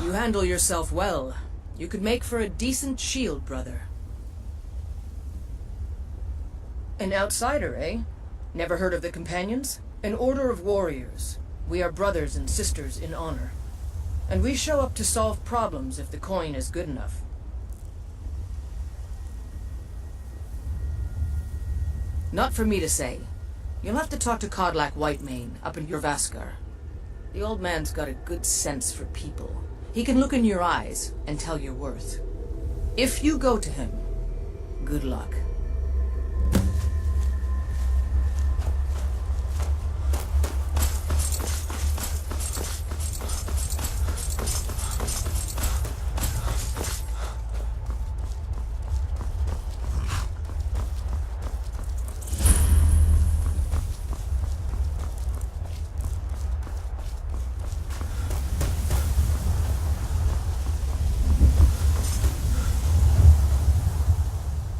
You handle yourself well. You could make for a decent shield, brother. An outsider, eh? Never heard of the Companions? An order of warriors. We are brothers and sisters in honor. And we show up to solve problems if the coin is good enough. Not for me to say. You'll have to talk to Codlac Whitemane up in Jorvaskar. The old man's got a good sense for people. He can look in your eyes and tell your worth. If you go to him, good luck.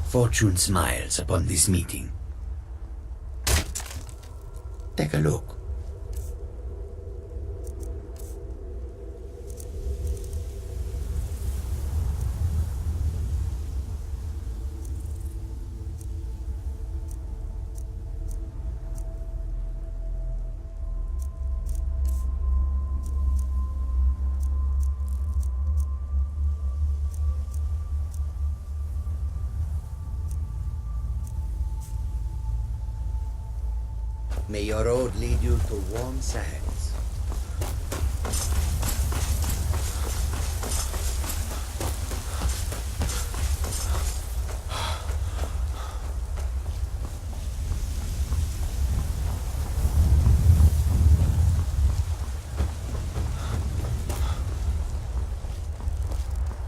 Fortune smiles upon this meeting. Take a look. May your road lead you to warm sands.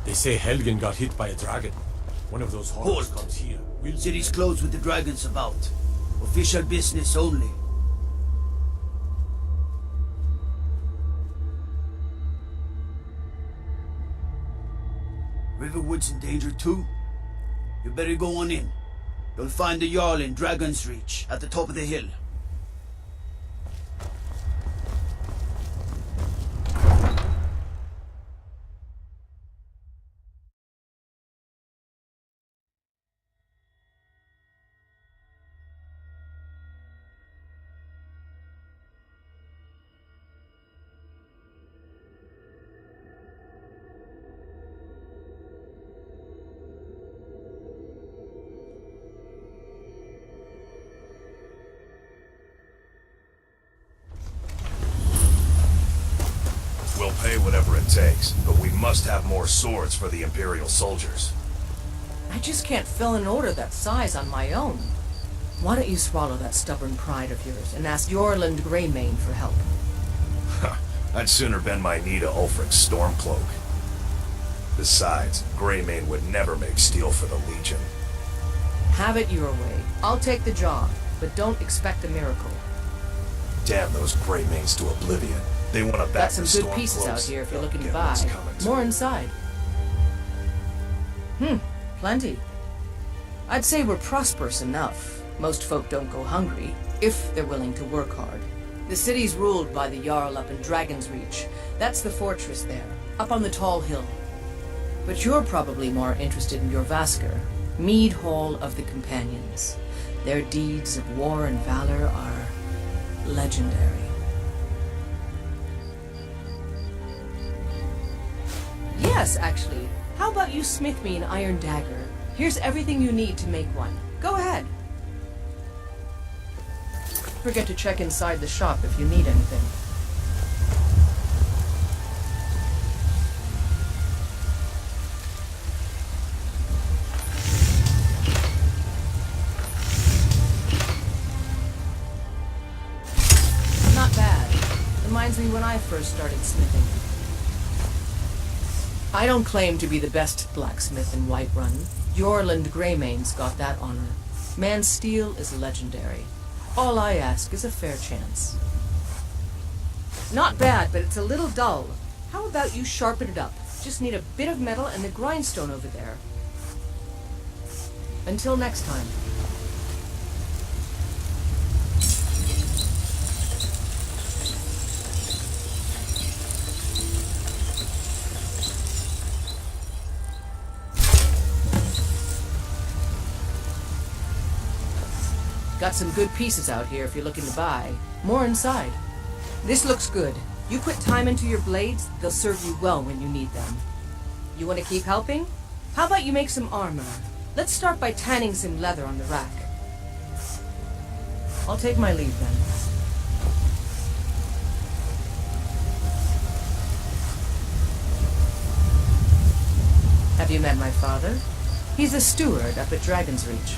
They say Helgen got hit by a dragon. One of those horrors Halt. comes here. We'll City's closed with the dragons about. Official business only. Riverwood's in danger too? You better go on in. You'll find the Jarl in Dragon's Reach, at the top of the hill. We'll pay whatever it takes, but we must have more swords for the Imperial soldiers. I just can't fill an order that size on my own. Why don't you swallow that stubborn pride of yours and ask Yorland Greymane for help? I'd sooner bend my knee to Ulfric's Stormcloak. Besides, Greymane would never make steel for the Legion. Have it your way. I'll take the job, but don't expect a miracle. Damn those Greymanes to oblivion. They want to back Got some the good pieces out Stormcloaks. here if you're They'll looking to get buy. what's coming to More them. inside. Plenty. I'd say we're prosperous enough. Most folk don't go hungry, if they're willing to work hard. The city's ruled by the Jarl up in Dragon's Reach. That's the fortress there, up on the tall hill. But you're probably more interested in Jorvaskar, Mead Hall of the Companions. Their deeds of war and valor are legendary. Yes, actually. How about you smith me an iron dagger? Here's everything you need to make one. Go ahead. Forget to check inside the shop if you need anything. Not bad. Reminds me when I first started smithing. I don't claim to be the best blacksmith in Whiterun. Yorland Greymane's got that honor. Man's steel is legendary. All I ask is a fair chance. Not bad, but it's a little dull. How about you sharpen it up? Just need a bit of metal and the grindstone over there. Until next time. Got some good pieces out here if you're looking to buy. More inside. This looks good. You put time into your blades, they'll serve you well when you need them. You want to keep helping? How about you make some armor? Let's start by tanning some leather on the rack. I'll take my leave then. Have you met my father? He's a steward up at Dragon's Reach.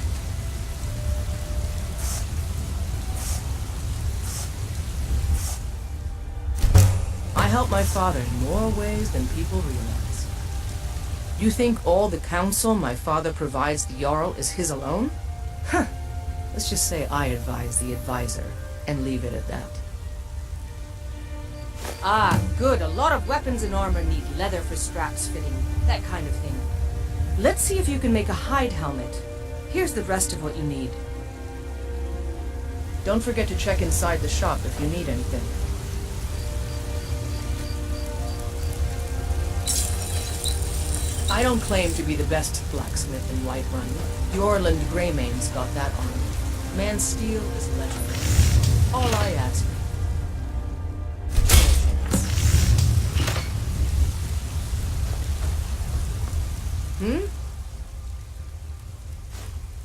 I help my father in more ways than people realize. You think all the counsel my father provides the Jarl is his alone? Huh. Let's just say I advise the advisor, and leave it at that. Ah, good. A lot of weapons and armor need leather for straps fitting, that kind of thing. Let's see if you can make a hide helmet. Here's the rest of what you need. Don't forget to check inside the shop if you need anything. I don't claim to be the best blacksmith in Whiterun. Yorland Greymane's got that on him. Man's steel is legendary. All I ask.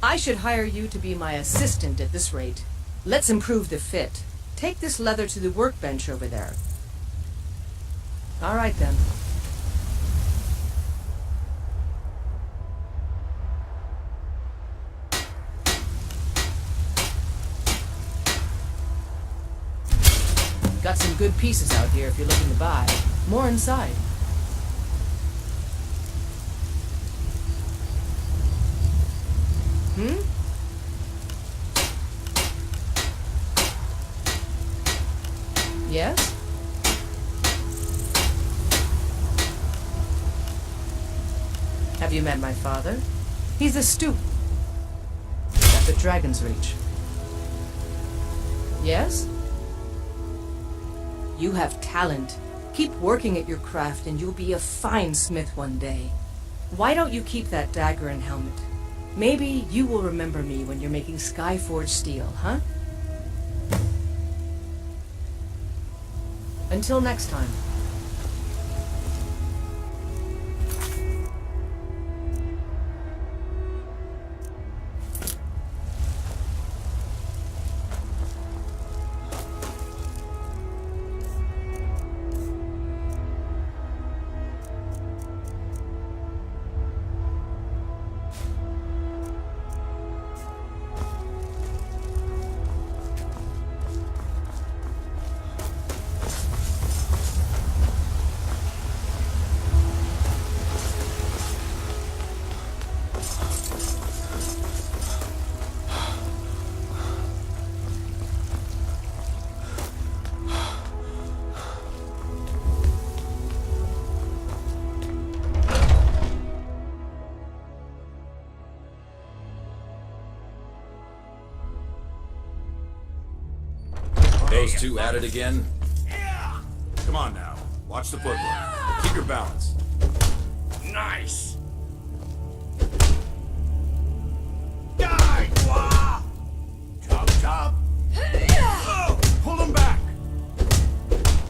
I should hire you to be my assistant at this rate. Let's improve the fit. Take this leather to the workbench over there. All right then. Got some good pieces out here if you're looking to buy. More inside. Yes? Have you met my father? He's a steward at the Dragon's Reach. Yes? You have talent. Keep working at your craft and you'll be a fine smith one day. Why don't you keep that dagger and helmet? Maybe you will remember me when you're making Skyforged steel, huh? Until next time. Those two at it again? Come on now. Watch the footwork. Keep your balance. Nice! Die! Wah! Chop, chop! Pull them back!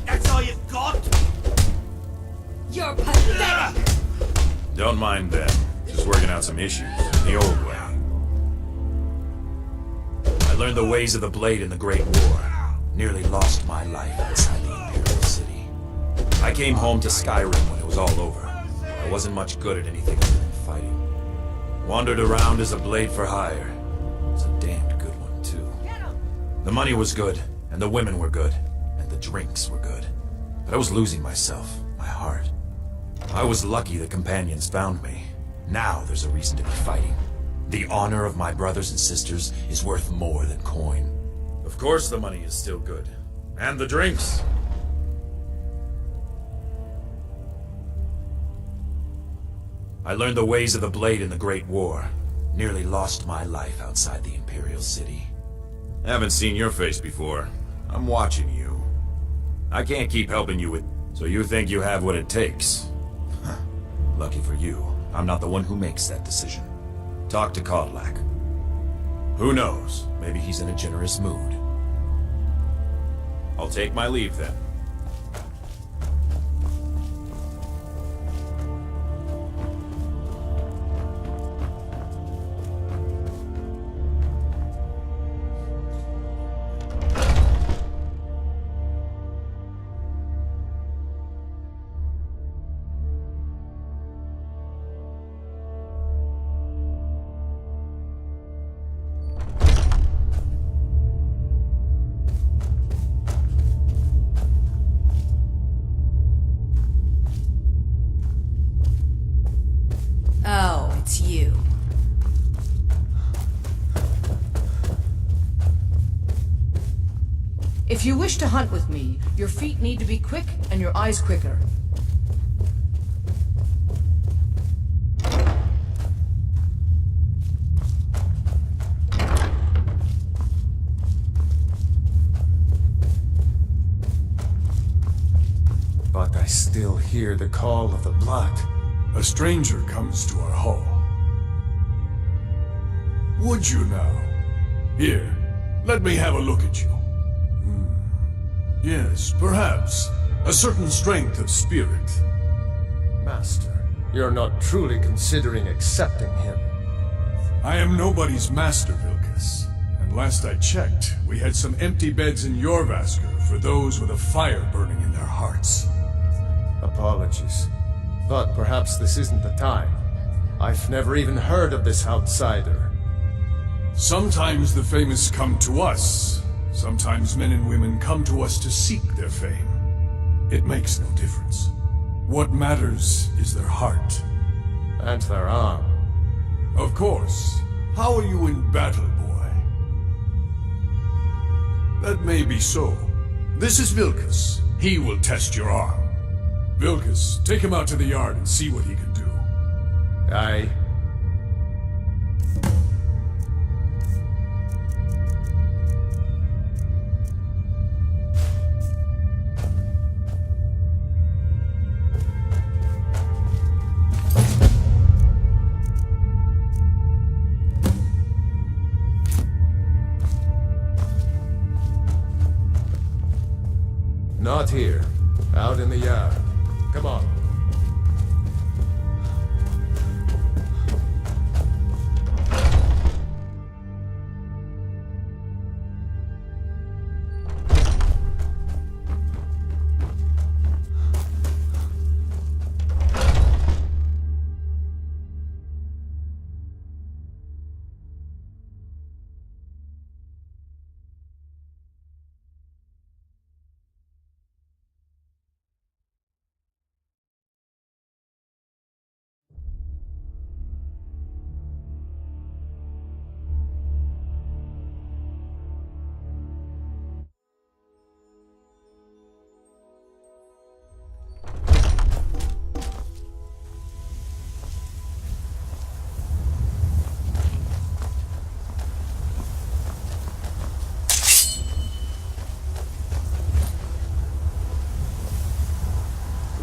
That's all you've got? You're pathetic! Don't mind them. Just working out some issues. The old way. I learned the ways of the blade in the Great War. Nearly lost my life outside the Imperial City. I came home to Skyrim when it was all over. I wasn't much good at anything other than fighting. Wandered around as a blade for hire. It was a damned good one, too. The money was good, and the women were good, and the drinks were good. But I was losing myself, my heart. I was lucky the companions found me. Now there's a reason to be fighting. The honor of my brothers and sisters is worth more than coin. Of course the money is still good. And the drinks. I learned the ways of the blade in the Great War. Nearly lost my life outside the Imperial City. Haven't seen your face before. I'm watching you. I can't keep helping you with... So you think you have what it takes? Huh. Lucky for you, I'm not the one who makes that decision. Talk to Kodlak. Who knows? Maybe he's in a generous mood. I'll take my leave then. Oh, it's you. If you wish to hunt with me, your feet need to be quick and your eyes quicker. But I still hear the call of the blood. A stranger comes to our hall. Would you now? Here, let me have a look at you. Yes, perhaps. A certain strength of spirit. Master, you're not truly considering accepting him. I am nobody's master, Vilkas. And last I checked, we had some empty beds in Jorvaskr for those with a fire burning in their hearts. Apologies. But perhaps this isn't the time. I've never even heard of this outsider. Sometimes the famous come to us. Sometimes men and women come to us to seek their fame. It makes no difference. What matters is their heart. And their arm. Of course. How are you in battle, boy? That may be so. This is Vilkas. He will test your arm. Vilkas, take him out to the yard and see what he can do. Aye. Not here. Out in the yard. Come on.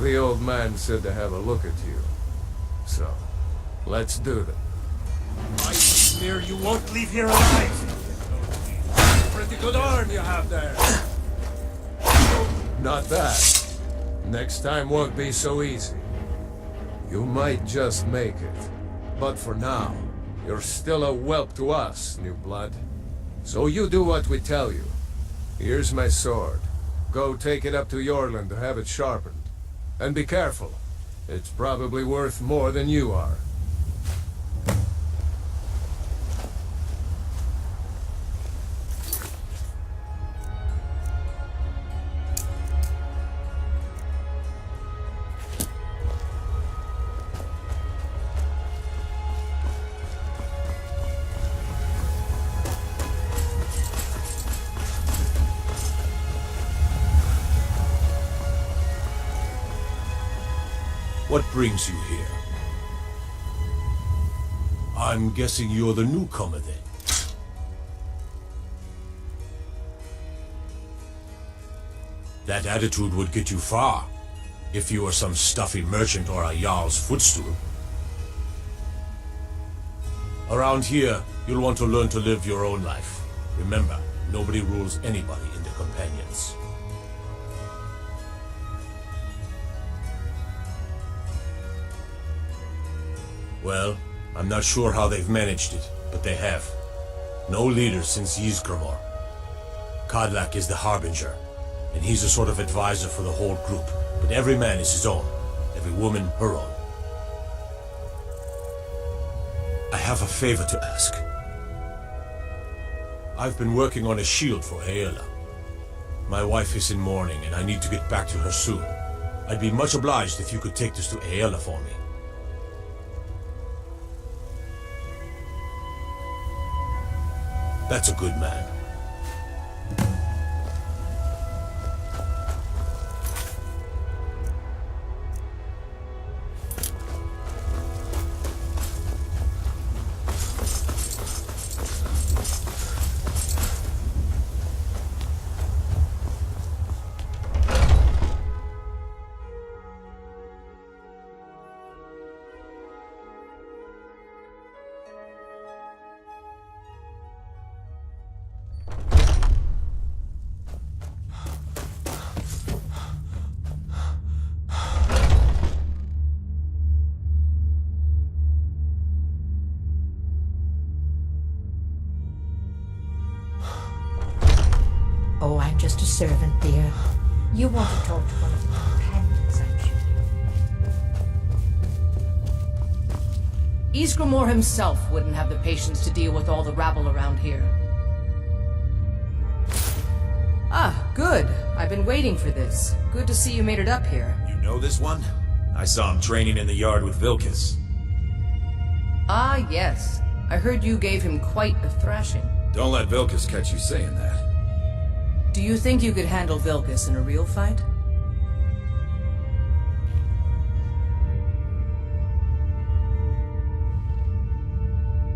The old man said to have a look at you. So, let's do that. I swear you won't leave here alive! Pretty good arm you have there! Not that. Next time won't be so easy. You might just make it. But for now, you're still a whelp to us, new blood. So you do what we tell you. Here's my sword. Go take it up to Jorland to have it sharpened. And be careful. It's probably worth more than you are. What brings you here? I'm guessing you're the newcomer then. That attitude would get you far, if you were some stuffy merchant or a Jarl's footstool. Around here, you'll want to learn to live your own life. Remember, nobody rules anybody in the Companions. Well, I'm not sure how they've managed it, but they have. No leader since Ysgramor. Kodlak is the Harbinger, and he's a sort of advisor for the whole group, but every man is his own, every woman her own. I have a favor to ask. I've been working on a shield for Aela. My wife is in mourning, and I need to get back to her soon. I'd be much obliged if you could take this to Aela for me. That's a good man. Oh, I'm just a servant, dear. You want to talk to one of the companions, aren't you? Ysgramor himself wouldn't have the patience to deal with all the rabble around here. Ah, good. I've been waiting for this. Good to see you made it up here. You know this one? I saw him training in the yard with Vilkas. Ah, yes. I heard you gave him quite a thrashing. Don't let Vilkas catch you saying that. Do you think you could handle Vilkas in a real fight?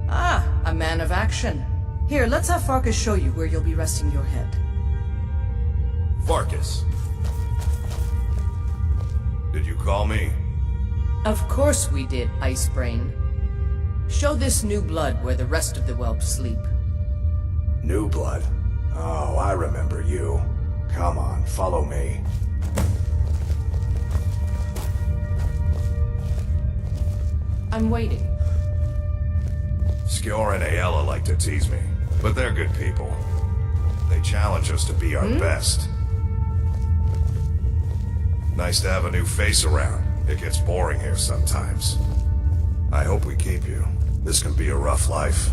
Ah, a man of action. Here, let's have Farkas show you where you'll be resting your head. Farkas. Did you call me? Of course we did, Icebrain. Show this new blood where the rest of the whelps sleep. New blood? Oh, I remember you. Come on, follow me. I'm waiting. Skjor and Aela like to tease me, but they're good people. They challenge us to be our best. Nice to have a new face around. It gets boring here sometimes. I hope we keep you. This can be a rough life.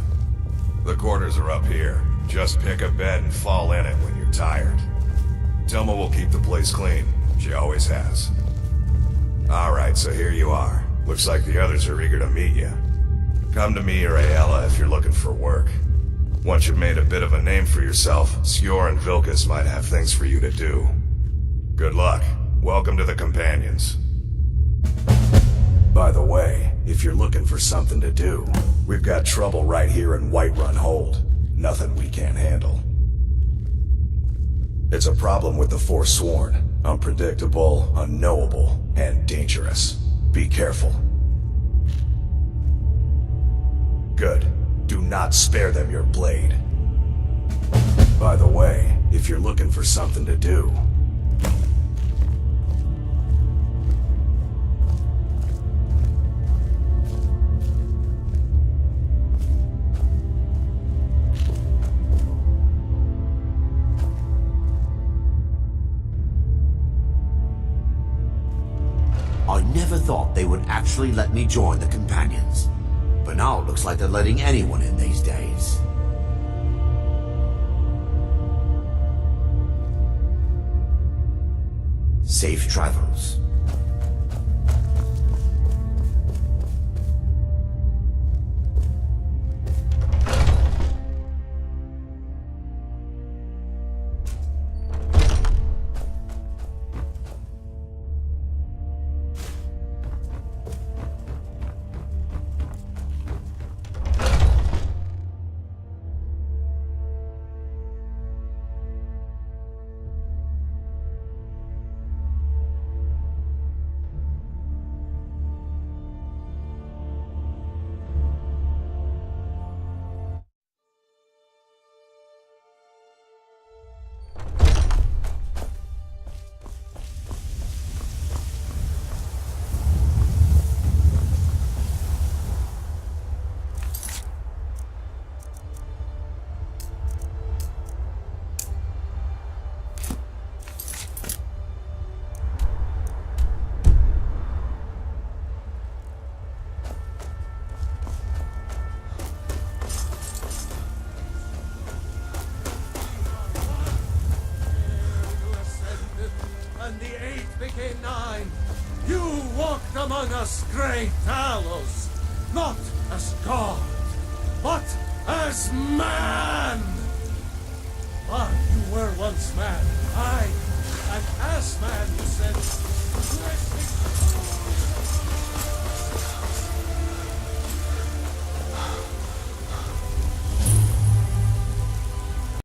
The quarters are up here. Just pick a bed and fall in it when you're tired. Tilma will keep the place clean. She always has. Alright, so here you are. Looks like the others are eager to meet you. Come to me or Aela if you're looking for work. Once you've made a bit of a name for yourself, Skjor and Vilkas might have things for you to do. Good luck. Welcome to the Companions. By the way, if you're looking for something to do, we've got trouble right here in Whiterun Hold. Nothing we can't handle. It's a problem with the Forsworn. Unpredictable, unknowable, and dangerous. Be careful. Good. Do not spare them your blade. By the way, if you're looking for something to do, I never thought they would actually let me join the Companions. But now it looks like they're letting anyone in these days. Safe travels. among us, great Talos, not as God, but as man! But you were once man, aye, and as man you said,